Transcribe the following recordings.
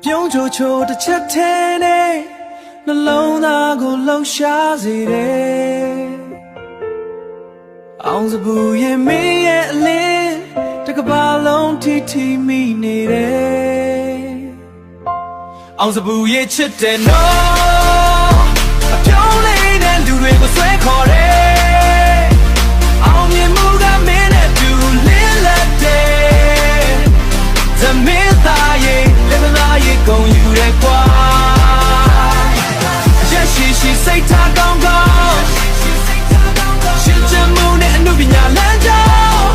ပြုံးချိုချိုတစ်ချက်ထဲနဲ့နှလုံးသားကိုလှုပ်ရှားစေတယ်အောင်စပူရဲ့မင်းရဲ့အလင်းတကဘာလုံးထိထိမိနေတယ်အောင်စပူရဲ့ချစ်တဲ့နော်အပြုံးလေးနဲ့လူတွေကိုဆွဲခေါ်တယ်အောင်မြင်မှုကမင်းနဲ့တူလင်းလက်တယ်သမင်းသားရဲ့လက်မသားရဲ့ကုန်ယူတဲ့ကွာရက်ရှိရှိစိတ်ထားကောင်းကောင်းရှင်းချမှုနဲ့အမှုပညာလမ်းကြောင်း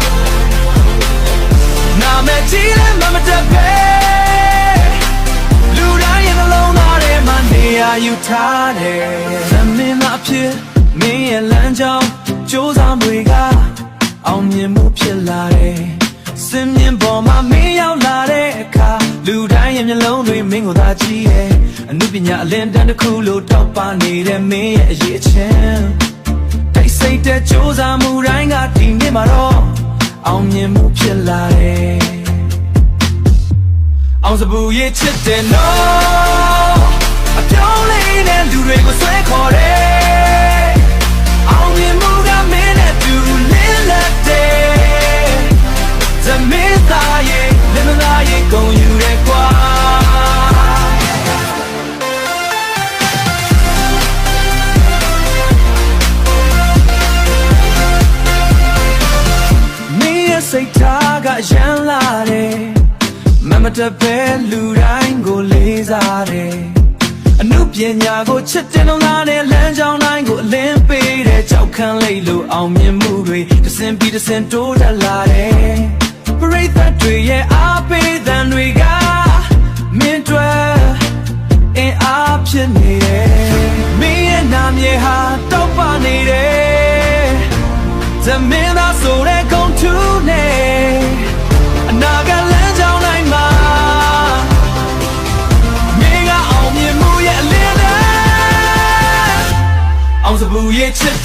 နာမည်ကြီးလည်းမတတ်ပဲလူတိုင်းရဲ့နှလုံးသားထဲမှာနေရာယူထားတယ်သမင်းသားအဖြစ်မင်းရဲ့လမ်းကြောင်းကြိုးစားမှုကအောင်မြင်မှုဖြစ်လာတယ်စင်မြင်ပေါ်မှာမင်းရောက်လာတဲ့အခါလူတိုင်းရဲ့မျက်လုံးတွေမင်းကိုသာကြည့်တယ်အမှုပညာအလင်းတန်းတစ်ခုလို့တောက်ပနေတဲ့မင်းရဲ့အရေးအချင်းတိတ်ဆိတ်တဲ့ကြိုးစားမှုတိုင်းကဒီနေ့မှာတော့အောင်မြင်မှုဖြစ်လာတယ်အောင်စပူရဲ့ချစ်တဲ့နော်အပြောင်းလေးနဲ့လူတွေကိုဆွဲခေါ်တယ်အောင်မြင်မှုကမင်းနဲ့တူလင်းလက်တယ်သမင်းသားရဲ့လက်မသားရဲ့ကုန်ယူတဲ့ကွာမင်းရဲ့စိတ်ထားကရမ်းလာတယ်မမတပဲလူတိုင်းကိုလေးစားတယ်အမှုပညာကိုချစ်တဲ့နှလုံးနဲ့လမ်းကြောင်းတိုင်းကိုအလင်းပေးတဲ့ကြောက်ခန့်လိတ်လို့အောင်မြင်မှုတွေတစ်စင်ပြီးတစ်စင်တိုးတက်လာတယ်ပရိသတ်တွေရဲ့အားပေးသံတွေကမင်းတွေအင်အားဖြစ်နေတယ်မင်းရဲ့နာမည်ဟာတောက်ပနေတယ်သမင်းသားဆိုတဲ့ဂုဏ်ထူးနဲ့အနာဂတ်လမ်းကြောင်းတိုင်းမှာမင်းကအောင်မြင်မှုရဲ့အလင်းနဲ့အောင်စပူရဲ့ချစ်